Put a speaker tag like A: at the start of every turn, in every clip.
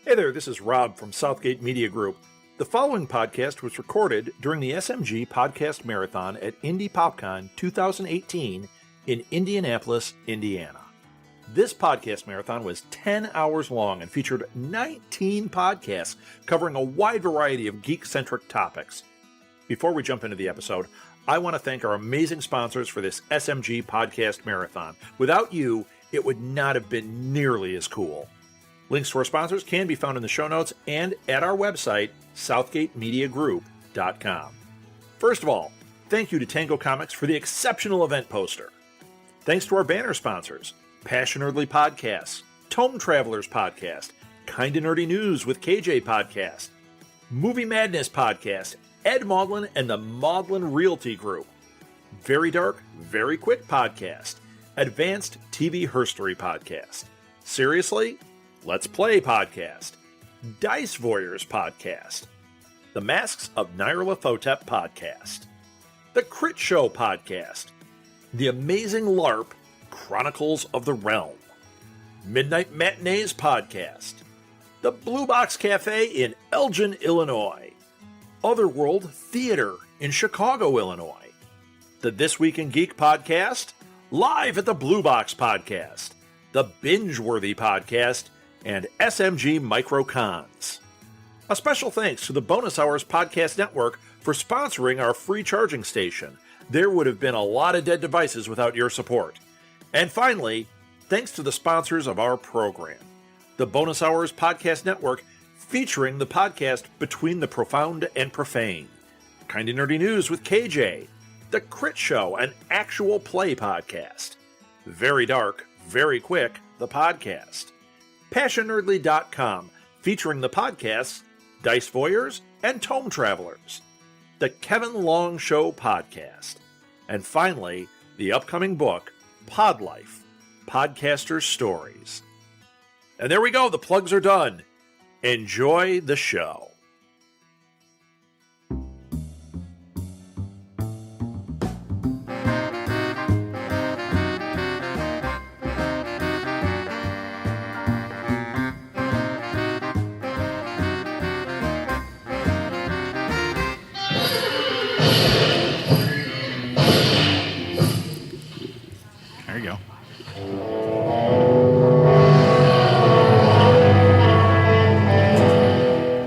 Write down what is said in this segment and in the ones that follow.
A: Hey there, this is Rob from Southgate Media Group. The following podcast was recorded during the SMG Podcast Marathon at Indy PopCon 2018 in Indianapolis, Indiana. This podcast marathon was 10 hours long and featured 19 podcasts covering a wide variety of geek-centric topics. Before we jump into the episode, I want to thank our amazing sponsors for this SMG Podcast Marathon. Without you, it would not have been nearly as cool. Links to our sponsors can be found in the show notes and at our website, southgatemediagroup.com. First of all, thank you to Tango Comics for the exceptional event poster. Thanks to our banner sponsors, Passionerdly Podcasts, Tome Travelers Podcast, Kinda Nerdy News with KJ Podcast, Movie Madness Podcast, Ed Maudlin and the Maudlin Realty Group, Very Dark, Very Quick Podcast, Advanced TV Herstory Podcast, Seriously? Let's Play Podcast, Dice Voyeurs Podcast, The Masks of Nythralothtop Podcast, The CritShow Podcast, The Amazing LARP, Chronicles of the Realm, Midnight Matinees Podcast, The Blue Box Café in Elgin, Illinois, Otherworld Theater in Chicago, Illinois, the This Week in Geek Podcast, live at the Blue Box Podcast, the Binge-Worthy Podcast, and SMG Microcons. A special thanks to the Bonus Hours Podcast Network for sponsoring our free charging station. There would have been a lot of dead devices without your support. And finally, thanks to the sponsors of our program, the Bonus Hours Podcast Network, featuring the podcast Between the Profound and Profane, Kinda Nerdy News with KJ, The Crit Show, an actual play podcast, Very Dark, Very Quick, the podcast, Passionerdly.com, featuring the podcasts Dice Voyeurs and Tome Travelers, the Kevin Long Show podcast, and finally, the upcoming book, Pod Life, Podcaster's Stories. And there we go, the plugs are done. Enjoy the show.
B: There you go.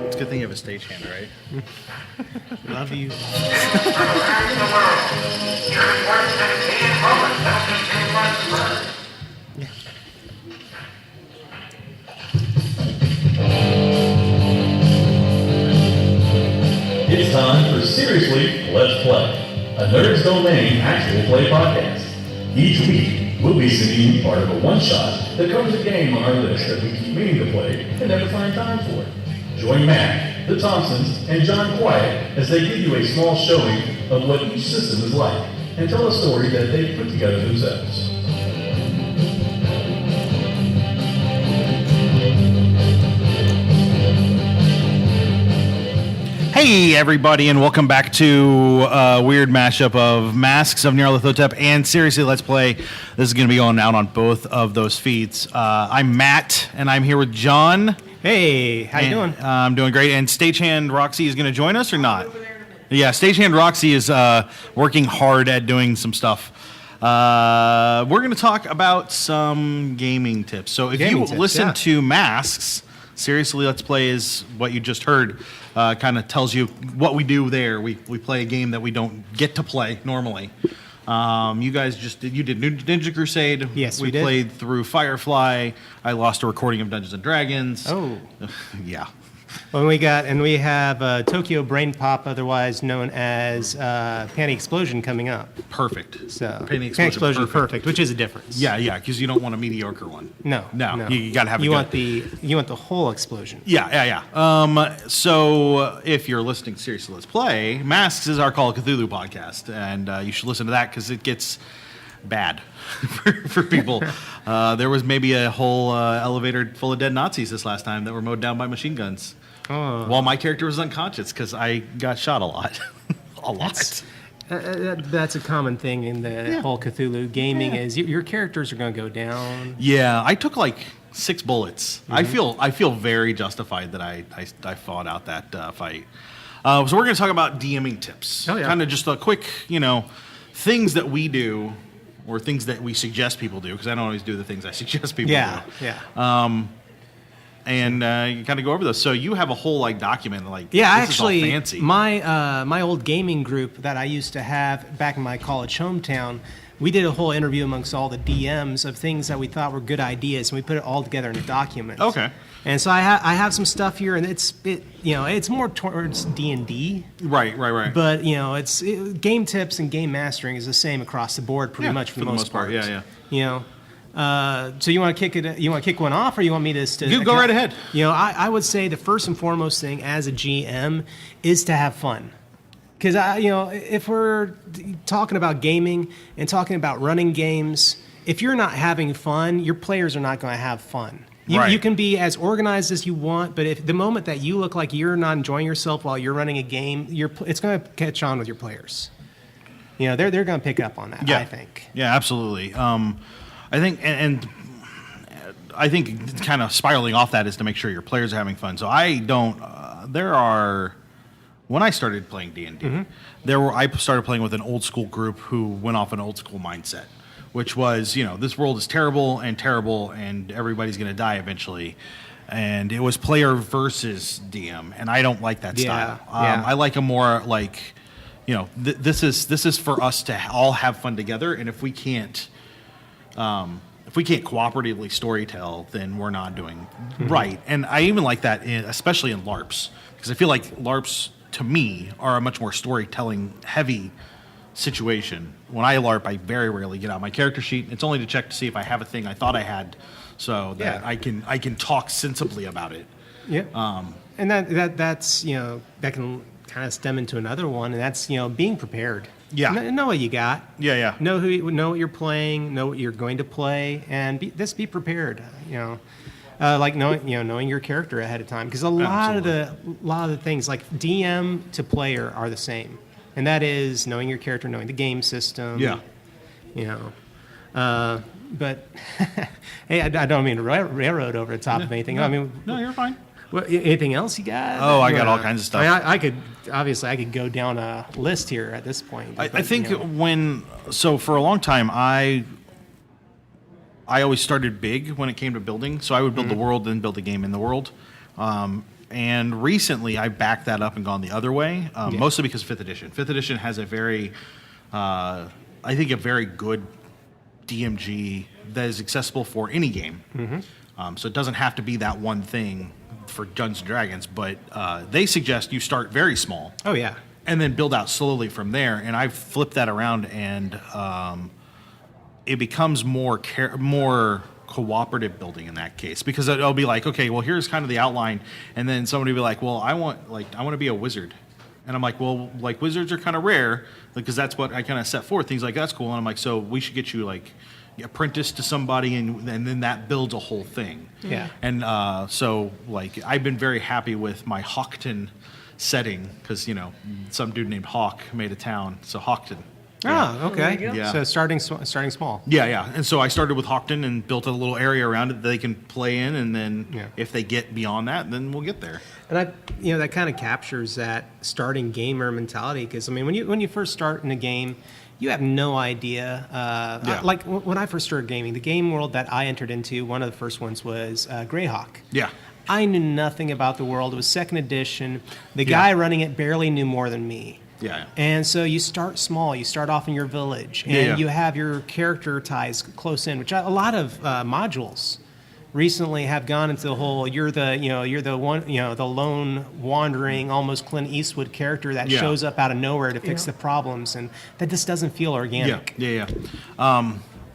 B: It's a good thing you have a stagehand, right? Love you.
C: It's time for Seriously, Let's Play, a Nerds Domain actual play podcast. Each week, we'll be sending you part of a one-shot that covers a game on our list that we keep meaning to play and never find time for. Join Matt, the Thompsons, and John Quiett as they give you a small showing of what each system is like and tell a story that they put together themselves.
B: Hey, everybody, and welcome back to a weird mashup of Masks of Nythralothtop and Seriously Let's Play. This is going to be going out on both of those feeds. I'm Matt, and I'm here with John.
D: Hey, how you doing?
B: I'm doing great. And Stagehand Roxy is going to join us or not? Yeah, Stagehand Roxy is working hard at doing some stuff. We're going to talk about some gaming tips. So if you listen to Masks, Seriously Let's Play is what you just heard. Kind of tells you what we do there. We play a game that we don't get to play normally. You guys did Ninja Crusade.
D: Yes, we did.
B: Played through Firefly. I lost a recording of Dungeons and Dragons.
D: Oh,
B: yeah.
D: Well, we have Tokyo Brain Pop, otherwise known as Panty Explosion, coming up.
B: Perfect.
D: So
B: Panty
D: Explosion, perfect, which is a difference.
B: Yeah, because you don't want a mediocre one.
D: No.
B: You got to have.
D: You want the whole explosion.
B: Yeah. So if you're listening to Seriously Let's Play, Masks is our Call of Cthulhu podcast, and you should listen to that because it gets bad for people. There was maybe a whole elevator full of dead Nazis this last time that were mowed down by machine guns.
D: Oh.
B: While my character was unconscious because I got shot a lot.
D: That's a common thing in the whole Cthulhu gaming is your characters are going to go down.
B: Yeah, I took like 6 bullets. I feel very justified that I fought out that fight. So we're going to talk about DMing tips.
D: Oh, yeah.
B: Kind of just a quick, things that we do or things that we suggest people do, because I don't always do the things I suggest people do.
D: Yeah.
B: And you kind of go over those. So you have a whole document
D: Yeah,
B: this
D: actually,
B: is all fancy.
D: my old gaming group that I used to have back in my college hometown, we did a whole interview amongst all the DMs of things that we thought were good ideas, and we put it all together in a document.
B: Okay.
D: And so I have some stuff here, and it's more towards D&D.
B: Right.
D: But game tips and game mastering is the same across the board, pretty much for the most part.
B: Yeah.
D: So you want to kick one off, or you want me to
B: You go right ahead.
D: I would say the first and foremost thing as a GM is to have fun. Because if we're talking about gaming and talking about running games, if you're not having fun, your players are not going to have fun. You can be as organized as you want, but if the moment that you look like you're not enjoying yourself while you're running a game, it's going to catch on with your players. They're going to pick up on that.
B: Yeah.
D: I think.
B: Yeah, absolutely. I think and I think kind of spiraling off that is to make sure your players are having fun. So I don't. When I started playing D&D, I started playing with an old school group who went off an old school mindset, which was, this world is terrible, and everybody's going to die eventually. And it was player versus DM, and I don't like that style. I like a more this is for us to all have fun together, and if we can't cooperatively storytell, then we're not doing right. And I even like that, especially in LARPs, because I feel like LARPs, to me, are a much more storytelling heavy situation. When I LARP, I very rarely get out my character sheet. It's only to check to see if I have a thing I thought I had, so that I can talk sensibly about it.
D: Yeah. And that's that can kind of stem into another one, and that's being prepared.
B: Yeah.
D: Know what you got.
B: Yeah.
D: Know what you're playing. Know what you're going to play, and be prepared. Knowing your character ahead of time, because a lot of the things like DM to player are the same, and that is knowing your character, knowing the game system.
B: Yeah.
D: But hey, I don't mean to railroad over the top of anything.
B: No, you're fine.
D: Well, anything else you got?
B: Oh, I got all kinds of stuff.
D: I could go down a list here at this point.
B: I think for a long time, I always started big when it came to building. So I would build the world, then build a game in the world. And recently, I backed that up and gone the other way, mostly because of 5th edition. 5th edition has a very good DMG that is accessible for any game. So it doesn't have to be that one thing for Dungeons & Dragons, but they suggest you start very small.
D: Oh, yeah.
B: And then build out slowly from there. And I've flipped that around, and it becomes more cooperative building in that case, because it'll be like, okay, well, here's kind of the outline, and then somebody will be like, well, I want to be a wizard. And I'm like, well, wizards are kind of rare, because that's what I kind of set forth. He's like, that's cool. And I'm like, so we should get you apprentice to somebody, and then that builds a whole thing.
D: Yeah.
B: And so I've been very happy with my Hawkton setting, because some dude named Hawk made a town, so Hawkton.
D: Oh, okay.
B: Yeah.
D: So starting small.
B: Yeah. And so I started with Hawkton and built a little area around it that they can play in, and then if they get beyond that, then we'll get there.
D: And that kind of captures that starting gamer mentality, because when you first start in a game, you have no idea. Like when I first started gaming, the game world that I entered into, one of the first ones was Greyhawk.
B: Yeah.
D: I knew nothing about the world. It was 2nd edition. The guy running it barely knew more than me.
B: Yeah.
D: And so you start small. You start off in your village, and you have your character ties close in, which a lot of modules recently have gone into the whole. You're the one, the lone wandering, almost Clint Eastwood character that shows up out of nowhere to fix the problems, and that just doesn't feel organic.
B: Yeah.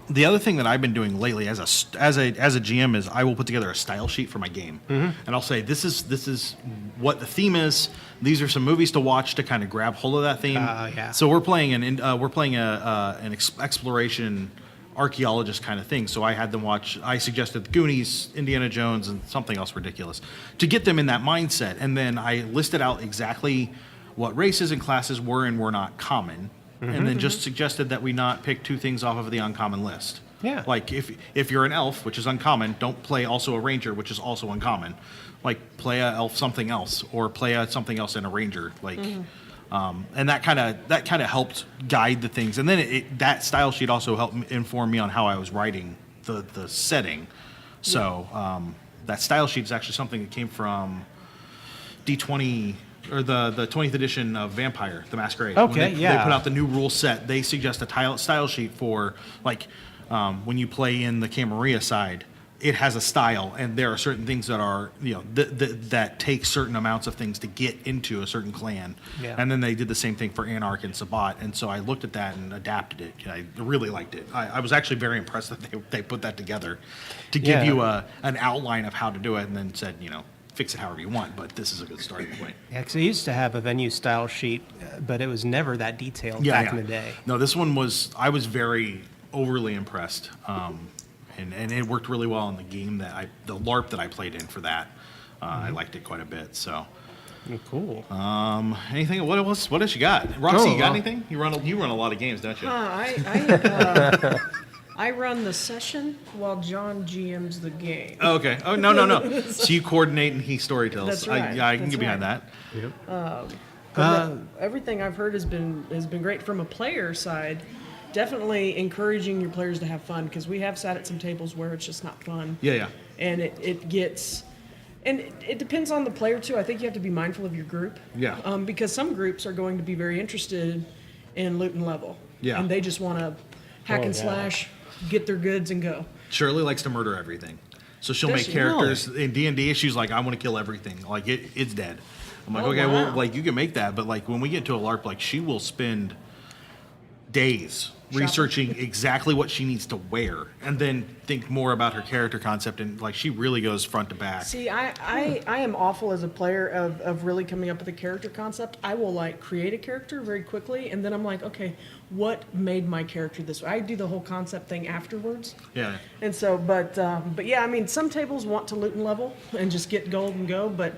B: The other thing that I've been doing lately as a GM is I will put together a style sheet for my game, and I'll say this is what the theme is. These are some movies to watch to kind of grab hold of that theme. So we're playing an exploration archaeologist kind of thing. So I had them watch. I suggested The Goonies, Indiana Jones, and something else ridiculous to get them in that mindset. And then I listed out exactly what races and classes were and were not common. And then just suggested that we not pick 2 things off of the uncommon list.
D: Yeah.
B: Like if you're an elf, which is uncommon, don't play also a ranger, which is also uncommon. Like play a elf something else, or play a something else and a ranger. Like, and that kind of helped guide the things. And then that style sheet also helped inform me on how I was writing the setting. So that style sheet is actually something that came from D20 or the 20th edition of Vampire: The Masquerade.
D: Okay,
B: When
D: yeah.
B: they put out the new rule set, they suggest a style sheet for like when you play in the Camarilla side. It has a style, and there are certain things that are, that take certain amounts of things to get into a certain clan.
D: Yeah.
B: And then they did the same thing for Anarch and Sabbat, and so I looked at that and adapted it. I really liked it. I was actually very impressed that they put that together to give you an outline of how to do it, and then said, fix it however you want, but this is a good starting point.
D: Yeah, because I used to have a venue style sheet, but it was never that detailed back in the day.
B: No, this one I was very overly impressed. And it worked really well in the game the LARP that I played in for that. I liked it quite a bit. So,
D: Cool.
B: Anything? What else you got? Roxy, you got anything? You run a lot of games, don't you?
E: I run the session while John GMs the game.
B: Oh, okay. Oh no. So you coordinate and he storytells.
E: That's right.
B: I can
E: That's
B: get behind
E: right.
B: that.
E: Everything I've heard has been great from a player side. Definitely encouraging your players to have fun, because we have sat at some tables where it's just not fun.
B: Yeah.
E: And it depends on the player too. I think you have to be mindful of your group.
B: Yeah.
E: Because some groups are going to be very interested in loot and level.
B: Yeah.
E: And they just want to hack and slash, get their goods and go.
B: Shirley likes to murder everything, so she'll
E: Does
B: make
E: she?
B: characters in D&D. She's like, I want to kill everything. Like it's dead. I'm like, okay,
E: wow.
B: well, like you can make that, but like when we get to a LARP, like she will spend days researching exactly what she needs to wear, and then think more about her character concept, and like she really goes front to back.
E: See, I am awful as a player of really coming up with a character concept. I will like create a character very quickly, and then I'm like, okay, what made my character this way? I do the whole concept thing afterwards.
B: Yeah.
E: And so, but yeah, I mean, some tables want to loot and level and just get gold and go, but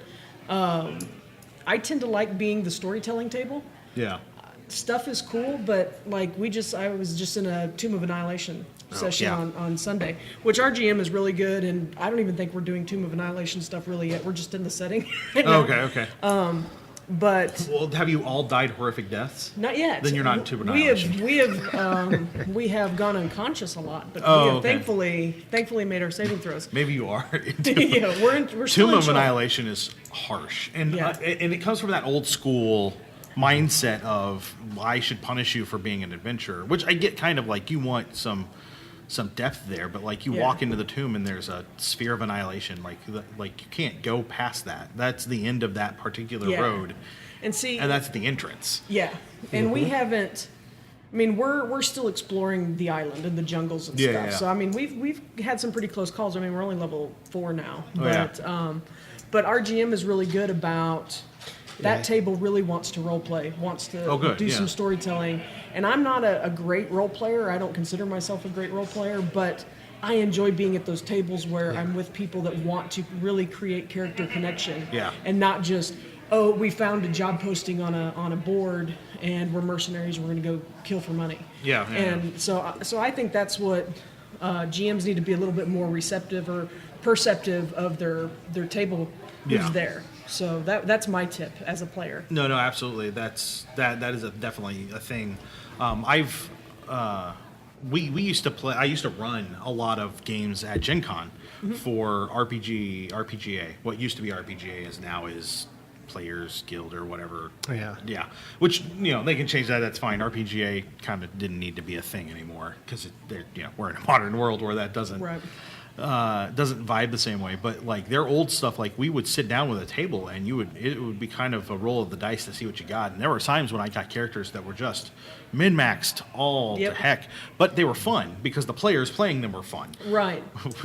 E: I tend to like being the storytelling table.
B: Yeah.
E: Stuff is cool, but like I was just in a Tomb of Annihilation session on Sunday, which our GM is really good, and I don't even think we're doing Tomb of Annihilation stuff really yet. We're just in the setting.
B: Okay.
E: But
B: Well, have you all died horrific deaths?
E: not yet.
B: Then you're not in Tomb of Annihilation.
E: We have gone unconscious a lot, but we have thankfully made our saving throws.
B: Maybe you are.
E: Yeah, we're still
B: Tomb
E: in
B: of
E: chill.
B: Annihilation is harsh, and
E: Yeah.
B: and it comes from that old school mindset of I should punish you for being an adventurer, which I get kind of like you want some depth there, but like you walk into the tomb and there's a sphere of annihilation, like you can't go past that. That's the end of that particular road,
E: and
B: that's the entrance.
E: Yeah, and we haven't. I mean, we're still exploring the island and the jungles and stuff.
B: Yeah.
E: So I mean, we've had some pretty close calls. I mean, we're only level 4 now,
B: Oh,
E: but our GM is really good about. That table really wants to role play, wants to do some storytelling. And I'm not a great role player. I don't consider myself a great role player, but I enjoy being at those tables where I'm with people that want to really create character connection.
B: Yeah.
E: And not just, oh, we found a job posting on a board and we're mercenaries and we're going to go kill for money.
B: Yeah.
E: And so I think that's what GMs need to be a little bit more receptive or perceptive of their table who's there. So that's my tip as a player.
B: No, absolutely. That is definitely a thing. We used to play. I used to run a lot of games at Gen Con for RPGA. What used to be RPGA is now is Players Guild or whatever. Yeah. Which they can change that. That's fine. RPGA kind of didn't need to be a thing anymore because we're in a modern world where that doesn't.
E: Right.
B: Doesn't vibe the same way, but like their old stuff, like we would sit down with a table and it would be kind of a roll of the dice to see what you got. And there were times when I got characters that were just min-maxed all to heck, but they were fun because the players playing them were fun.
E: Right.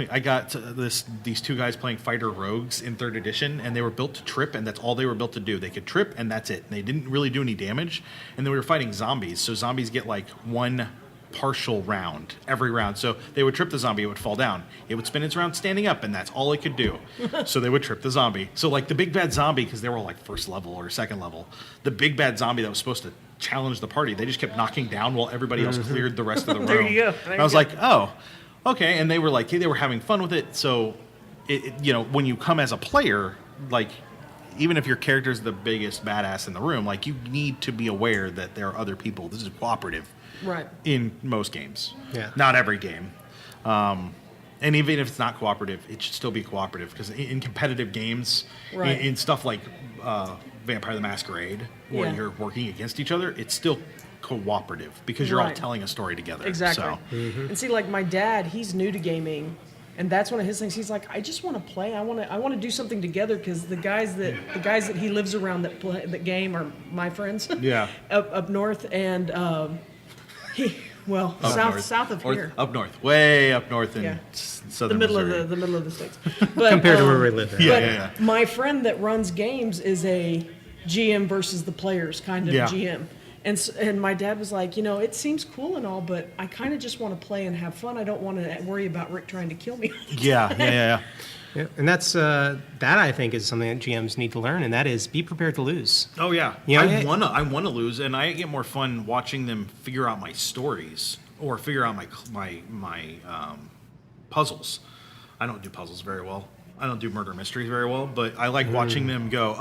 B: I got these 2 guys playing fighter rogues in 3rd edition, and they were built to trip, and that's all they were built to do. They could trip, and that's it. They didn't really do any damage, and then we were fighting zombies. So zombies get like 1 partial round every round. So they would trip the zombie, it would fall down. It would spin its round standing up, and that's all it could do. So they would trip the zombie. So like the big bad zombie, because they were like 1st level or 2nd level, the big bad zombie that was supposed to challenge the party, they just kept knocking down while everybody else cleared the rest of the room.
E: There you go.
B: I was like, oh, okay. And they were like, hey, they were having fun with it. So, when you come as a player, like, even if your character's the biggest badass in the room, like, you need to be aware that there are other people. This is cooperative.
E: Right.
B: In most games.
D: Yeah.
B: Not every game. And even if it's not cooperative, it should still be cooperative. Because in competitive games,
E: right.
B: in stuff like Vampire the Masquerade, where you're working against each other, it's still cooperative. Because you're all telling a story together.
E: Exactly.
B: So.
D: Mm-hmm.
E: And see, like, my dad, he's new to gaming. And that's one of his things. He's like, I just want to play. I want to do something together because the guys that he lives around that game are my friends.
B: Yeah.
E: up north, and south of here.
B: Up north, way up north in southern Missouri.
E: The middle of the states. But,
D: compared to where we live.
B: Yeah.
E: My friend that runs games is a GM versus the players kind of GM. And my dad was like, it seems cool and all, but I kind of just want to play and have fun. I don't want to worry about Rick trying to kill me.
B: Yeah.
D: Yeah, and that's that I think is something that GMs need to learn, and that is be prepared to lose.
B: Oh yeah, I wanna lose, and I get more fun watching them figure out my stories or figure out my puzzles. I don't do puzzles very well. I don't do murder mysteries very well, but I like watching them go,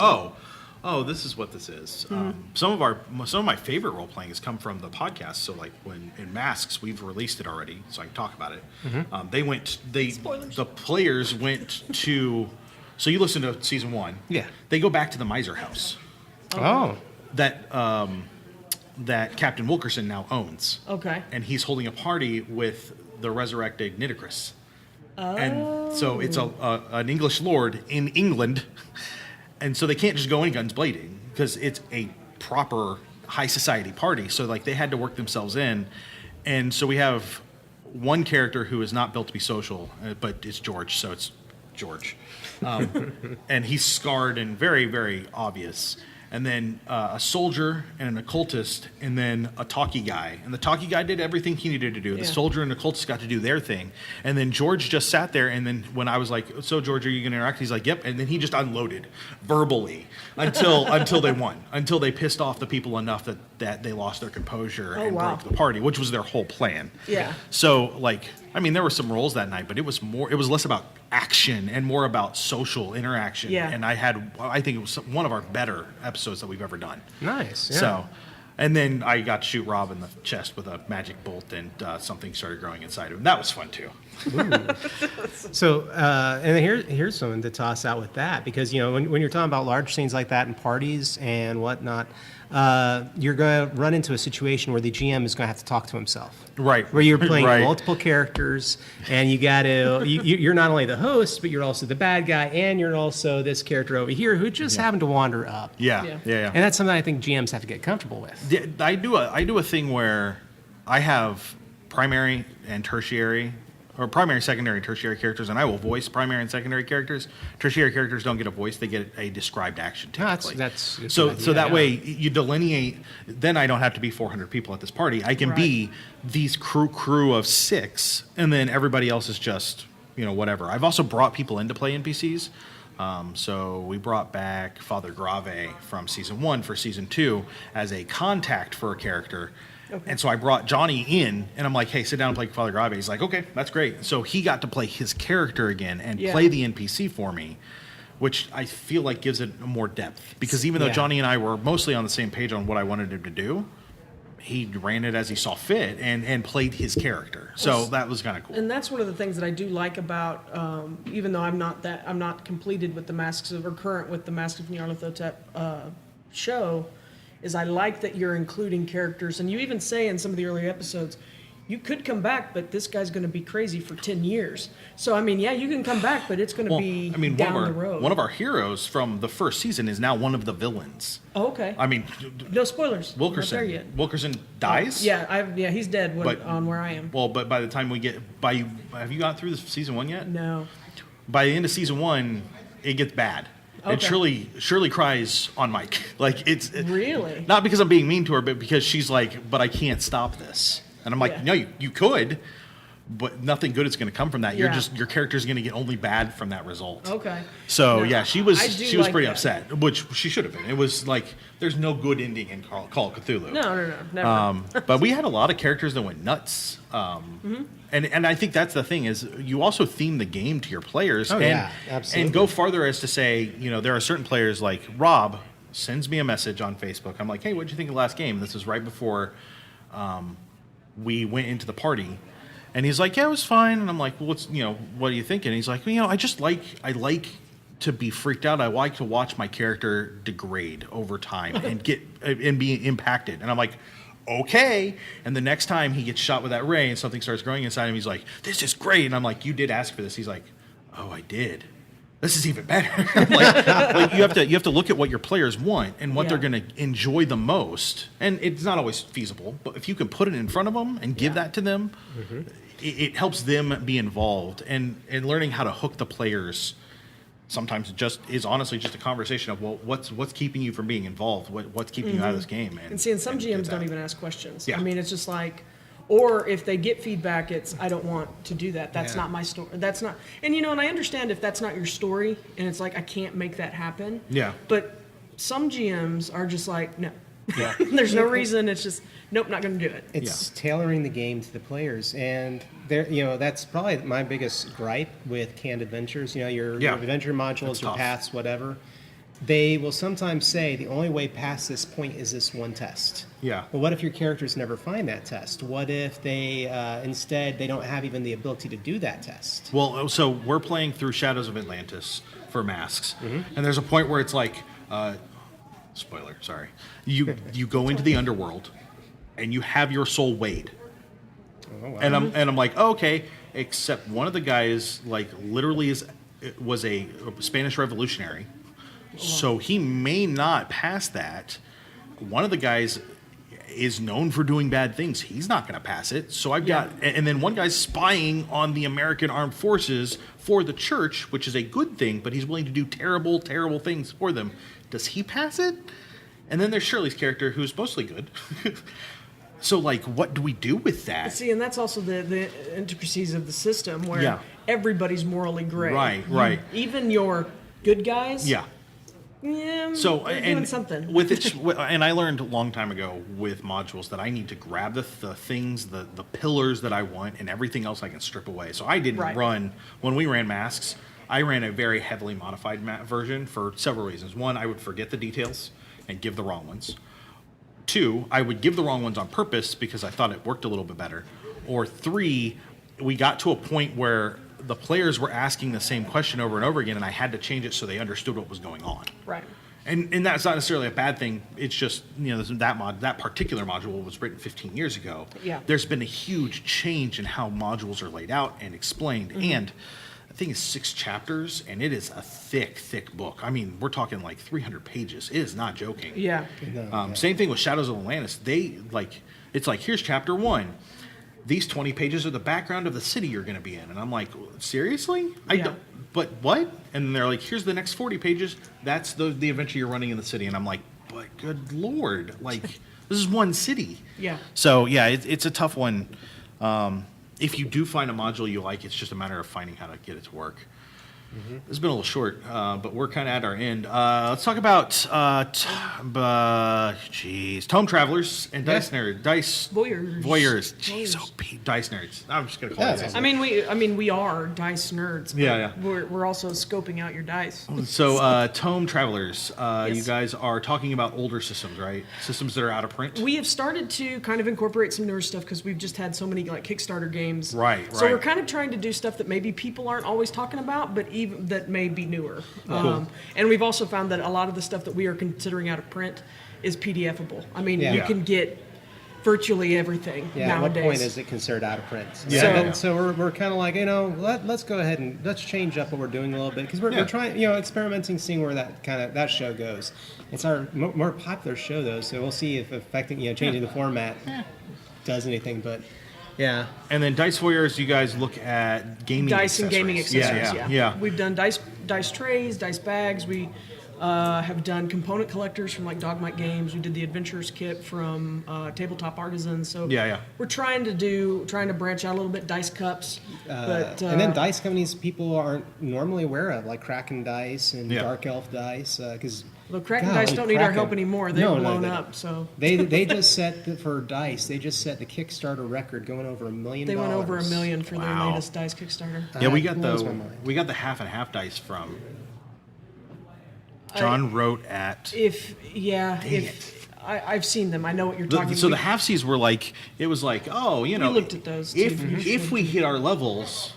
B: oh, this is what this is. Some of my favorite role playing has come from the podcast. So like when in Masks, we've released it already, so I can talk about it. The players went to. So you listen to season 1.
D: Yeah.
B: They go back to the Miser House.
D: Oh.
B: That Captain Wilkerson now owns.
E: Okay.
B: And he's holding a party with the resurrected Nitocris. Oh. And so it's an English lord in England. And so they can't just go in guns blazing because it's a proper high society party. So like they had to work themselves in. And so we have one character who is not built to be social, but it's George. So it's George. And he's scarred and very, very obvious. And then a soldier and an occultist, and then a talkie guy. And the talkie guy did everything he needed to do. The soldier and the occultist got to do their thing. And then George just sat there, and then when I was like, so George, are you going to interact? He's like, yep. And then he just unloaded verbally until they won, until they pissed off the people enough that they lost their composure and broke the party, which was their whole plan.
E: Yeah.
B: So, like, I mean, there were some roles that night, but it was less about action and more about social interaction.
E: Yeah.
B: And I think it was one of our better episodes that we've ever done.
D: Nice. Yeah.
B: So, and then I got to shoot Rob in the chest with a magic bolt, and something started growing inside of him. That was fun too.
D: So, and here's something to toss out with that, because when you're talking about large scenes like that and parties and whatnot, you're going to run into a situation where the GM is going to have to talk to himself.
B: Right.
D: Where you're playing multiple characters, and you're not only the host, but you're also the bad guy, and you're also this character over here who just happened to wander up.
B: Yeah.
D: And that's something I think GMs have to get comfortable with.
B: Yeah, I do a thing where I have primary and tertiary, or primary, secondary, tertiary characters, and I will voice primary and secondary characters. Tertiary characters don't get a voice; they get a described action. Typically, so that way you delineate. Then I don't have to be 400 people at this party. I can be these crew of 6, and then everybody else is just whatever. I've also brought people in to play NPCs. So we brought back Father Grave from season 1 for season 2 as a contact for a character. Okay. And so I brought Johnny in, and I'm like, hey, sit down and play Father Grave. He's like, okay, that's great. So he got to play his character again and play the NPC for me, which I feel like gives it more depth. Because even though Johnny and I were mostly on the same page on what I wanted him to do, he ran it as he saw fit and played his character. So that was kind of cool.
E: And that's one of the things that I do like about, even though I'm not completed with current with the Masks of Nythralothtop show, is I like that you're including characters. And you even say in some of the earlier episodes, you could come back, but this guy's going to be crazy for 10 years. So, I mean, you can come back, but it's going to be down the road.
B: One of our heroes from the first season is now one of the villains.
E: Oh, okay.
B: I mean...
E: No spoilers.
B: Wilkerson.
E: Not there yet.
B: Wilkerson dies?
E: He's dead on where I am.
B: Well, but by the time we get... have you got through season 1 yet?
E: No.
B: By the end of season 1, it gets bad. Okay. And Shirley cries on mic. Like, it's...
E: Really?
B: Not because I'm being mean to her, but because she's like, but I can't stop this. And I'm like, no, you could, but nothing good is going to come from that.
E: Yeah.
B: Your character's going to get only bad from that result.
E: Okay.
B: So
E: No,
B: she was
E: like
B: pretty
E: that.
B: upset, which she should have been. It was like there's no good ending in Call of Cthulhu.
E: No, never.
B: But we had a lot of characters that went nuts. And I think that's the thing is you also theme the game to your players.
F: Absolutely.
B: And go farther as to say, there are certain players like Rob sends me a message on Facebook. I'm like, hey, what'd you think of the last game? This is right before we went into the party. And he's like, yeah, it was fine. And I'm like, well, what are you thinking? And he's like, I like to be freaked out. I like to watch my character degrade over time and be impacted. And I'm like, okay. And the next time he gets shot with that ray and something starts growing inside him, he's like, this is great. And I'm like, you did ask for this. He's like, oh, I did. This is even better. like you have to look at what your players want and what they're going to enjoy the most. And it's not always feasible, but if you can put it in front of them and give that to them, it helps them be involved. And learning how to hook the players sometimes is honestly just a conversation of, well, what's keeping you from being involved? What's keeping you out of this game?
E: And some GMs don't even ask questions.
B: Yeah.
E: I mean, it's just like, or if they get feedback, it's, I don't want to do that. That's not my story. That's not, and and I understand if that's not your story and it's like, I can't make that happen. Yeah. But some GMs are just like, no. Yeah. There's no reason. It's just, nope, not going to do it.
F: It's tailoring the game to the players. And that's probably my biggest gripe with canned adventures. Your adventure modules, your paths, whatever. They will sometimes say the only way past this point is this one test. Yeah. Well, what if your characters never find that test? What if they instead they don't have even the ability to do that test?
B: Well, so we're playing through Shadows of Atlantis for masks, and there's a point where it's like, spoiler, sorry, you go into the Underworld, and you have your soul weighed. Oh, wow. And I'm like, oh, okay, except one of the guys like literally was a Spanish revolutionary. So he may not pass that. One of the guys is known for doing bad things. He's not going to pass it. So I've got, and then one guy's spying on the American Armed Forces for the church, which is a good thing, but he's willing to do terrible, terrible things for them. Does he pass it? And then there's Shirley's character, who's mostly good. So, like, what do we do with that?
E: See, and that's also the intricacies of the system where everybody's morally gray.
B: Right.
E: Even your good guys.
B: Yeah.
E: Yeah,
B: so
E: they're doing something.
B: With it, and I learned a long time ago with modules that I need to grab the things, the pillars that I want, and everything else I can strip away. So I didn't run, when we ran masks, I ran a very heavily modified version for several reasons. One, I would forget the details and give the wrong ones. Two, I would give the wrong ones on purpose because I thought it worked a little bit better. Or three, we got to a point where the players were asking the same question over and over again, and I had to change it so they understood what was going on.
E: Right.
B: And that's not necessarily a bad thing. It's just, that particular module was written 15 years ago. Yeah. There's been a huge change in how modules are laid out and explained. And I think it's 6 chapters, and it is a thick, thick book. I mean, we're talking like 300 pages. It is not joking.
E: Yeah.
B: Same thing with Shadows of Atlantis. It's like, here's chapter 1. These 20 pages are the background of the city you're going to be in. And I'm like, seriously? But what? And they're like, here's the next 40 pages. That's the adventure you're running in the city. And I'm like, but good Lord. Like, this is one city. Yeah. So, it's a tough one. If you do find a module you like, it's just a matter of finding how to get it to work. It's been a little short, but we're kind of at our end. Let's talk about Tome Travelers and
E: Voyeurs.
B: Voyeurs. Jeez, Dice Nerds. I'm just gonna call it that.
E: I mean, we are dice nerds. But we're also scoping out your dice.
B: So, Tome Travelers, you guys are talking about older systems, right? Systems that are out of print.
E: We have started to kind of incorporate some newer stuff because we've just had so many like Kickstarter games.
B: Right.
E: So we're kind of trying to do stuff that maybe people aren't always talking about, but even that may be newer.
B: Cool.
E: And we've also found that a lot of the stuff that we are considering out of print is PDFable. I mean, you can get virtually everything nowadays.
F: At what point is it considered out of print? So we're kind of like, let's go ahead and let's change up what we're doing a little bit because we're trying, experimenting, seeing where that show goes. It's our more popular show though, so we'll see if affecting, changing the format does anything, but. Yeah.
B: And then Dice Voyeurs, you guys look at gaming
E: dice
B: accessories.
E: And gaming accessories.
B: Yeah.
E: We've done dice trays, dice bags. We Have done component collectors from like Dogmite Games. We did the Adventures kit from Tabletop Artisans. So we're trying to branch out a little bit. Dice cups, but
F: and then dice companies people aren't normally aware of, like Kraken Dice and Dark Elf Dice, because.
E: The Kraken Dice don't need our help anymore. They've blown up. So
F: they just set for dice. They just set the Kickstarter record, going over $1 million.
E: They went over $1 million for their latest dice Kickstarter.
B: Yeah, we got the half and half dice from. John wrote at.
E: I've seen them. I know what you're talking about.
B: So the halfsies were like, it was like, we
E: looked at those.
B: If we hit our levels,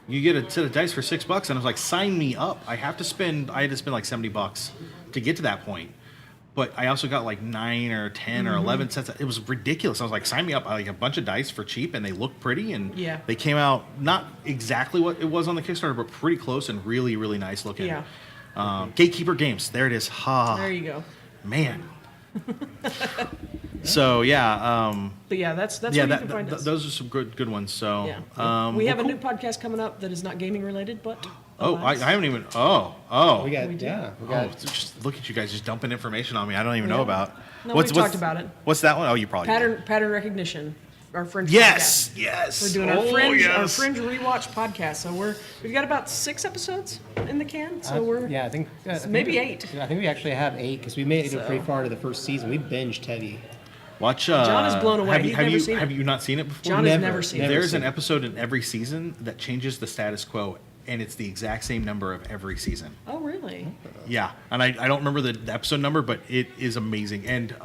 B: you get a set of dice for $6, and I was like, sign me up. I had to spend like $70 to get to that point. But I also got like 9 or 10 or 11 sets. It was ridiculous. I was like, sign me up. I like a bunch of dice for cheap, and they looked pretty, and they came out not exactly what it was on the Kickstarter, but pretty close and really, really nice looking.
E: Yeah.
B: Gatekeeper Games. There it is.
E: There you go.
B: Man. So
E: but that's where you can find us.
B: Those are some good ones. So
E: we have a new podcast coming up that is not gaming related, but
B: I haven't even.
F: We got.
B: Just look at you guys just dumping information on me. I don't even know about.
E: No, we talked about it.
B: What's that one? Oh, you probably
E: pattern recognition. Our Fringe
B: yes.
E: We're doing our Fringe rewatch podcast. So we've got about 6 episodes in the can. So
F: I think
E: maybe 8.
F: I think we actually have 8 because we made it pretty far to the first season. We binged heavy.
B: Watch.
E: John is blown away.
B: Have you not seen it before?
E: John has never seen it.
B: There's an episode in every season that changes the status quo, and it's the exact same number of every season.
E: Oh, really?
B: Yeah, and I don't remember the episode number, but it is amazing. And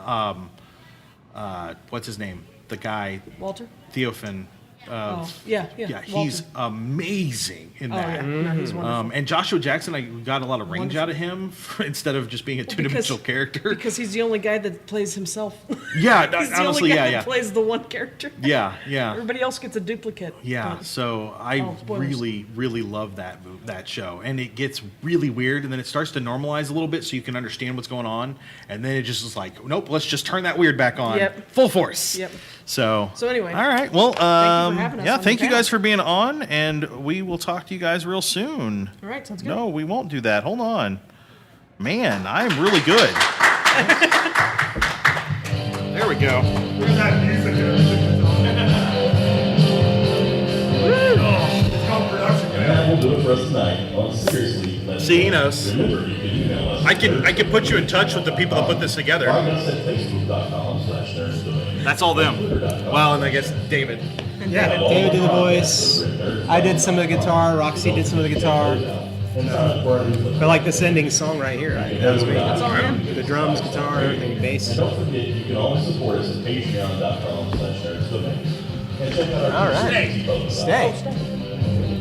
B: what's his name? The guy
E: Walter
B: Theophan.
E: Yeah,
B: he's amazing in that.
E: Yeah. No, he's wonderful.
B: And Joshua Jackson, I got a lot of range out of him instead of just being a two-dimensional character.
E: Because he's the only guy that plays himself.
B: Yeah,
E: he's the
B: honestly,
E: only guy that plays the one character.
B: Yeah.
E: Everybody else gets a duplicate.
B: Yeah, so I really, really love that show. And it gets really weird, and then it starts to normalize a little bit so you can understand what's going on. And then it just is like, nope, let's just turn that weird back on. Full force.
E: Yep.
B: So
E: anyway.
B: All right. Well, thank you
E: guys
B: for being on, and we will talk to you guys real soon.
E: All right, sounds good.
B: No, we won't do that. Hold on. Man, I'm really good. There we go.
C: And that will do it for us tonight on Seriously.
B: See, he knows.
C: Remember, you can email us.
B: I can put you in touch with the people that put this together.
C: Find us at facebook.com/nerdsdomain.
B: That's all them. Well, and I guess David.
F: Yeah, David did the voice. I did some of the guitar. Roxy did some of the guitar. But like this ending song right here, that was great.
E: That's all him.
F: The drums, guitar, everything, bass.
C: And don't forget, you can always support us at patreon.com/nerdsdomain. And check out our
F: Stay.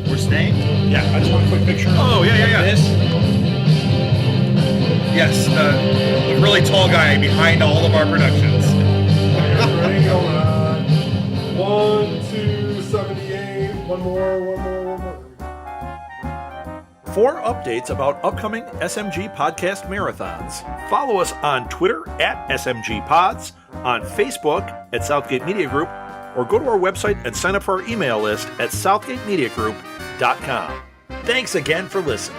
B: We're staying?
A: Yeah, I just want a quick picture.
B: Oh, yeah.
A: This.
B: Yes, the really tall guy behind all of our productions.
G: Ready, go on. 1, 2, 78. One more.
A: For updates about upcoming SMG Podcast Marathons, follow us on Twitter at SMG Pods, on Facebook at Southgate Media Group, or go to our website and sign up for our email list at southgatemediagroup.com. Thanks again for listening.